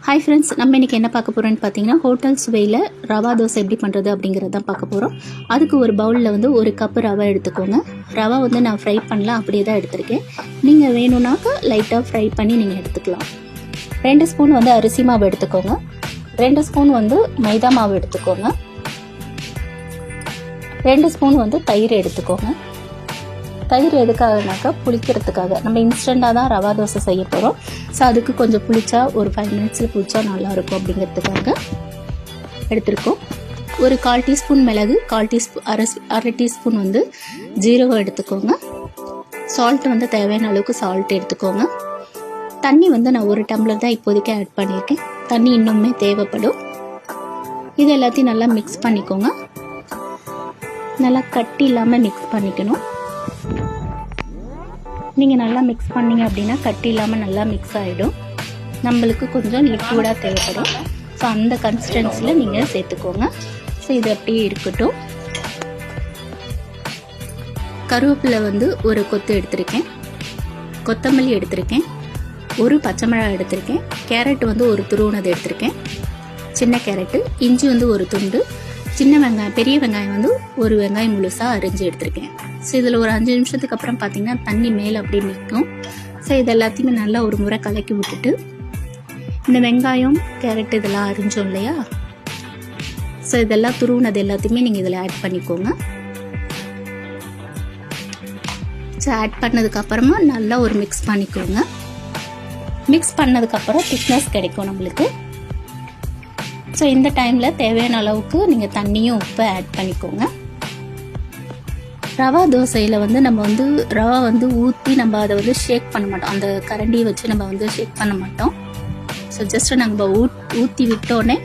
Hi friends, நம்ம இன்றைக்கி என்ன பார்க்க போகிறோன்னு பார்த்தீங்கன்னா, ஹோட்டல் சுவையில் ரவா தோசை எப்படி பண்ணுறது அப்படிங்கிறது தான் பார்க்க போகிறோம். அதுக்கு ஒரு பவுலில் வந்து ஒரு கப்பு ரவை எடுத்துக்கோங்க. ரவை வந்து நான் ஃப்ரை பண்ணலாம், அப்படியே தான் எடுத்திருக்கேன். நீங்கள் வேணும்னாக்கா லைட்டாக ஃப்ரை பண்ணி நீங்கள் எடுத்துக்கலாம். 2 ஸ்பூன் வந்து அரிசி மாவு எடுத்துக்கோங்க. 2 ஸ்பூன் வந்து மைதா மாவு எடுத்துக்கோங்க. 2 ஸ்பூன் வந்து தயிர் எடுத்துக்கோங்க. தயிர் எதுக்காகனாக்கா புளிக்கிறதுக்காக. நம்ம இன்ஸ்டண்ட்டாக தான் ரவா தோசை செய்ய போகிறோம். ஸோ அதுக்கு கொஞ்சம் புளிச்சா ஒரு 5 மினிட்ஸில் புளிச்சா நல்லாயிருக்கும் அப்படிங்கிறதுக்காக எடுத்துருக்கோம். ஒரு 1/4 டீஸ்பூன் மிளகு, 1/4 டீஸ்பூன் அரை டீஸ்பூன் வந்து ஜீரகம் எடுத்துக்கோங்க. சால்ட் வந்து தேவையான அளவுக்கு சால்ட் எடுத்துக்கோங்க. தண்ணி வந்து நான் 1 டம்ளர் தான் இப்போதைக்கு ஆட் பண்ணியிருக்கேன். தண்ணி இன்னுமே தேவைப்படும். இது எல்லாத்தையும் நல்லா மிக்ஸ் பண்ணிக்கோங்க. நல்லா கட்டி இல்லாமல் மிக்ஸ் பண்ணிக்கணும். நீங்கள் நல்லா மிக்ஸ் பண்ணிங்க அப்படின்னா கட்டி இல்லாமல் நல்லா மிக்ஸ் ஆகிடும். நம்மளுக்கு கொஞ்சம் லிக்விடாக தேவைப்படும். ஸோ அந்த கன்சிஸ்டன்சியில் நீங்கள் சேர்த்துக்கோங்க. ஸோ இது அப்படியே இருக்கட்டும். கருவேப்பிலை வந்து ஒரு கொத்து எடுத்திருக்கேன். கொத்தமல்லி எடுத்திருக்கேன். ஒரு பச்சை மிளகாய் எடுத்திருக்கேன். கேரட் வந்து ஒரு துருவனது எடுத்திருக்கேன், சின்ன கேரட்டு. இஞ்சி வந்து ஒரு துண்டு. சின்ன வெங்காயம், பெரிய வெங்காயம் வந்து ஒரு வெங்காயம் முழுசாக அரிஞ்சு எடுத்திருக்கேன். ஸோ இதில் ஒரு 5 நிமிஷத்துக்கு அப்புறம் பார்த்தீங்கன்னா தண்ணி மேலே அப்படியே நிற்கும். ஸோ இது எல்லாத்தையுமே நல்லா ஒரு முறை கலக்கி விட்டுட்டு, இந்த வெங்காயம் கேரட் இதெல்லாம் அரிஞ்சோம் இல்லையா, ஸோ இதெல்லாம் துருவுனது எல்லாத்தையுமே நீங்கள் இதில் ஆட் பண்ணிக்கோங்க. ஸோ ஆட் பண்ணதுக்கப்புறமா நல்லா ஒரு மிக்ஸ் பண்ணிக்கோங்க. மிக்ஸ் பண்ணதுக்கப்புறம் திக்னஸ் கிடைக்கும் நம்மளுக்கு. ஸோ இந்த டைமில் தேவையான அளவுக்கு நீங்கள் தண்ணியும் உப்பு ஆட் பண்ணிக்கோங்க. ரவா தோசையில் வந்து நம்ம வந்து ரவா வந்து ஊற்றி நம்ம அதை வந்து ஷேக் பண்ண மாட்டோம். அந்த கரண்டியை வச்சு நம்ம வந்து ஷேக் பண்ண மாட்டோம். ஸோ ஜஸ்ட் நம்ம ஊற்றி விட்டோடனே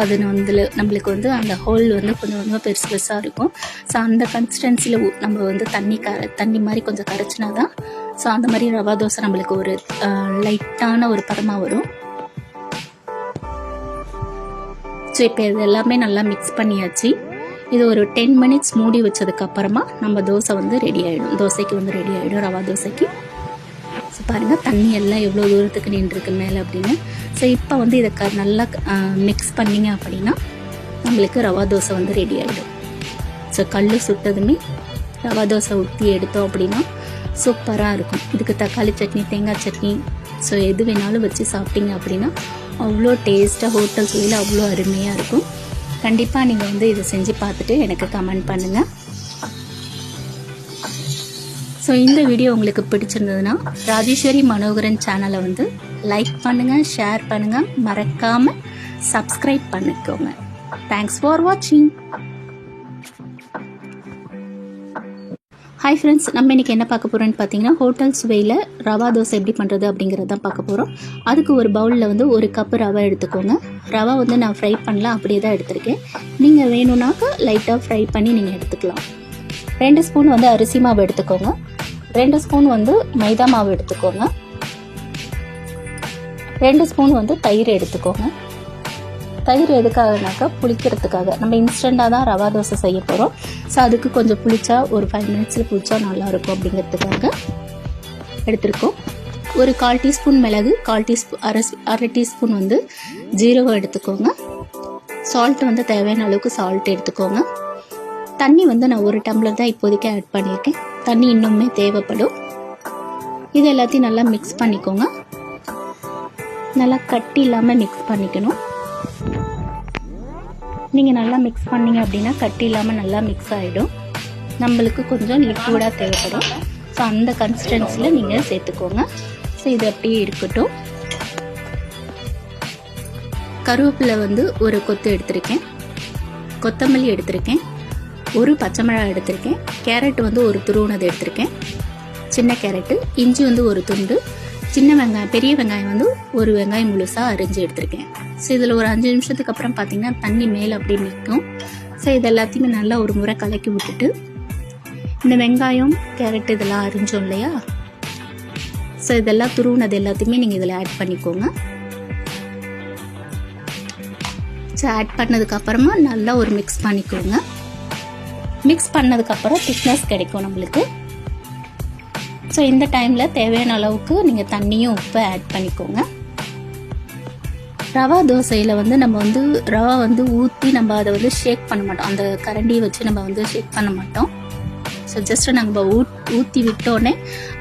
அது வந்து நம்மளுக்கு வந்து அந்த ஹோல் வந்து கொஞ்சம் கொஞ்சம் பெருசு பெருசாக இருக்கும். ஸோ அந்த கன்சிஸ்டன்சியில் நம்ம வந்து தண்ணி மாதிரி கொஞ்சம் கரைச்சினா தான் ஸோ அந்த மாதிரி ரவா தோசை நம்மளுக்கு ஒரு லைட்டான ஒரு பதமாக வரும். ஸோ இப்போ இது எல்லாமே நல்லா மிக்ஸ் பண்ணியாச்சு. இது ஒரு 10 மினிட்ஸ் மூடி வச்சதுக்கப்புறமா நம்ம தோசை வந்து ரெடி ஆகிடும். தோசைக்கு வந்து ரெடி ஆகிடும், ரவா தோசைக்கு. ஸோ பாருங்கள் தண்ணி எல்லாம் எவ்வளோ தூரத்துக்கு நின்றுருக்கு மேலே அப்படின்னு. ஸோ இப்போ வந்து இதை நல்லா மிக்ஸ் பண்ணிங்க அப்படின்னா நம்மளுக்கு ரவா தோசை வந்து ரெடி ஆகிடும். ஸோ கல் சுட்டதுமே ரவா தோசை ஊற்றி எடுத்தோம் அப்படின்னா சூப்பராக இருக்கும். இதுக்கு தக்காளி சட்னி, தேங்காய் சட்னி, ஸோ எது வேணாலும் வச்சு சாப்பிட்டீங்க அப்படின்னா அவ்வளோ டேஸ்ட்டாக ஹோட்டல் சுவையில் அவ்வளோ அருமையாக இருக்கும். கண்டிப்பாக நீங்கள் வந்து இதை செஞ்சு பார்த்துட்டு எனக்கு கமெண்ட் பண்ணுங்கள். ஸோ இந்த வீடியோ உங்களுக்கு பிடிச்சிருந்ததுன்னா ராஜேஸ்வரி மனோகரன் சேனலை வந்து லைக் பண்ணுங்கள், ஷேர் பண்ணுங்கள், மறக்காமல் சப்ஸ்கிரைப் பண்ணிக்கோங்க. தேங்க்ஸ் ஃபார் வாட்சிங். ஹாய் ஃப்ரெண்ட்ஸ், நம்ம இன்றைக்கி என்ன பார்க்க போகிறோன்னு பார்த்தீங்கன்னா, ஹோட்டல் சுவையில் ரவா தோசை எப்படி பண்ணுறது அப்படிங்கிறது தான் பார்க்க போகிறோம். அதுக்கு ஒரு பவுலில் வந்து ஒரு கப்பு ரவை எடுத்துக்கோங்க. ரவை வந்து நான் ஃப்ரை பண்ணலாம், அப்படியே தான் எடுத்திருக்கேன். நீங்கள் வேணும்னாக்கா லைட்டாக ஃப்ரை பண்ணி நீங்கள் எடுத்துக்கலாம். 2 ஸ்பூன் வந்து அரிசி மாவு எடுத்துக்கோங்க. 2 ஸ்பூன் வந்து மைதா மாவு எடுத்துக்கோங்க. 2 ஸ்பூன் வந்து தயிர் எடுத்துக்கோங்க. தயிர் எதுக்காகனாக்கா புளிக்கிறதுக்காக. நம்ம இன்ஸ்டண்ட்டாக தான் ரவா தோசை செய்ய போகிறோம். ஸோ அதுக்கு கொஞ்சம் புளிச்சா ஒரு 5 மினிட்ஸில் புளிச்சா நல்லாயிருக்கும் அப்படிங்கிறதுக்காக எடுத்துருக்கோம். ஒரு 1/4 டீஸ்பூன் மிளகு, 1/4 டீஸ்பூன் அரை டீஸ்பூன் வந்து ஜீரகம் எடுத்துக்கோங்க. சால்ட் வந்து தேவையான அளவுக்கு சால்ட் எடுத்துக்கோங்க. தண்ணி வந்து நான் 1 டம்ளர் தான் இப்போதைக்கு ஆட் பண்ணியிருக்கேன். தண்ணி இன்னுமே தேவைப்படும். இது எல்லாத்தையும் நல்லா மிக்ஸ் பண்ணிக்கோங்க. நல்லா கட்டி இல்லாமல் மிக்ஸ் பண்ணிக்கணும். நீங்கள் நல்லா மிக்ஸ் பண்ணிங்க அப்படின்னா கட்டி இல்லாமல் நல்லா மிக்ஸ் ஆகிடும். நம்மளுக்கு கொஞ்சம் லிக்விடாக தேவைப்படும். ஸோ அந்த கன்சிஸ்டன்சியில் நீங்கள் சேர்த்துக்கோங்க. ஸோ இது அப்படியே இருக்கட்டும். கருவேப்பிலை வந்து ஒரு கொத்து எடுத்திருக்கேன். கொத்தமல்லி எடுத்திருக்கேன். ஒரு பச்சை மிளகாய் எடுத்திருக்கேன். கேரட் வந்து ஒரு துருவனது எடுத்திருக்கேன், சின்ன கேரட்டு. இஞ்சி வந்து ஒரு துண்டு. சின்ன வெங்காயம், பெரிய வெங்காயம் வந்து ஒரு வெங்காயம் முழுசாக அரிஞ்சு எடுத்திருக்கேன். ஸோ இதில் ஒரு 5 நிமிஷத்துக்கு அப்புறம் பார்த்தீங்கன்னா தண்ணி மேலே அப்படியே நிற்கும். ஸோ இது எல்லாத்தையுமே நல்லா ஒரு முறை கலக்கி விட்டுட்டு, இந்த வெங்காயம் கேரட் இதெல்லாம் அரிஞ்சோம் இல்லையா, ஸோ இதெல்லாம் துருவுனது எல்லாத்தையுமே நீங்கள் இதில் ஆட் பண்ணிக்கோங்க. ஸோ ஆட் பண்ணதுக்கப்புறமா நல்லா ஒரு மிக்ஸ் பண்ணிக்கோங்க. மிக்ஸ் பண்ணதுக்கப்புறம் திக்னஸ் கிடைக்கும் நம்மளுக்கு. ஸோ இந்த டைமில் தேவையான அளவுக்கு நீங்கள் தண்ணியும் உப்பு ஆட் பண்ணிக்கோங்க. ரவா தோசையில் வந்து நம்ம வந்து ரவா வந்து ஊற்றி நம்ம அதை வந்து ஷேக் பண்ண மாட்டோம், அந்த கரண்டியை வச்சு நம்ம வந்து ஷேக் பண்ண மாட்டோம். ஸோ ஜஸ்ட்டு நம்ம ஊற்றி விட்டோடனே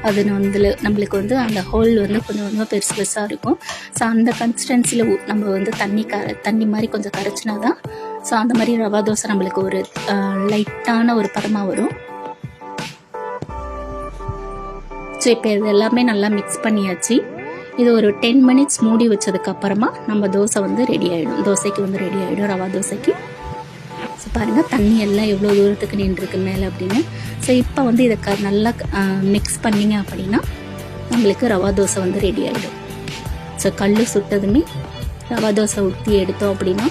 அது வந்து நம்மளுக்கு வந்து அந்த ஹோல் வந்து கொஞ்சம் கொஞ்சமாக பெருசு பெருசாக இருக்கும். ஸோ அந்த கன்சிஸ்டன்சியில் நம்ம வந்து தண்ணி மாதிரி கொஞ்சம் கரைச்சினா தான் ஸோ அந்த மாதிரி ரவா தோசை நம்மளுக்கு ஒரு லைட்டான ஒரு பதமாக வரும். ஸோ இப்போ இது எல்லாமே நல்லா மிக்ஸ் பண்ணியாச்சு. இது ஒரு 10 மினிட்ஸ் மூடி வச்சதுக்கப்புறமா நம்ம தோசை வந்து ரெடி ஆகிடும், தோசைக்கு வந்து ரெடி ஆகிடும், ரவா தோசைக்கு. ஸோ பாருங்கள் தண்ணி எல்லாம் எவ்வளோ தூரத்துக்கு நின்றுருக்கு மேலே அப்படின்னு. ஸோ இப்போ வந்து இதை நல்லா மிக்ஸ் பண்ணிங்க அப்படின்னா நம்மளுக்கு ரவா தோசை வந்து ரெடி ஆகிடும். ஸோ கல் சுட்டதுமே ரவா தோசை ஊற்றி எடுத்தோம் அப்படின்னா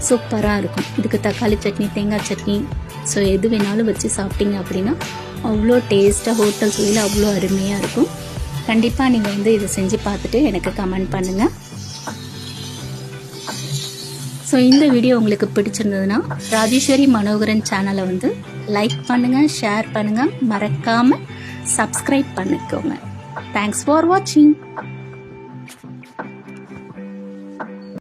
சூப்பராக இருக்கும். இதுக்கு தக்காளி சட்னி, தேங்காய் சட்னி, ஸோ எது வேணாலும் வச்சு சாப்பிட்டீங்க அப்படின்னா அவ்வளோ டேஸ்ட்டாக ஹோட்டல் சுவையில் அவ்வளோ அருமையாக இருக்கும். கண்டிப்பாக நீங்கள் வந்து இதை செஞ்சு பார்த்துட்டு எனக்கு கமெண்ட் பண்ணுங்கள். ஸோ இந்த வீடியோ உங்களுக்கு பிடிச்சிருந்ததுன்னா ராஜேஸ்வரி மனோகரன் சேனலை வந்து லைக் பண்ணுங்கள், ஷேர் பண்ணுங்கள், மறக்காமல் சப்ஸ்கிரைப் பண்ணிக்கோங்க. தேங்க்ஸ் ஃபார் வாட்சிங்.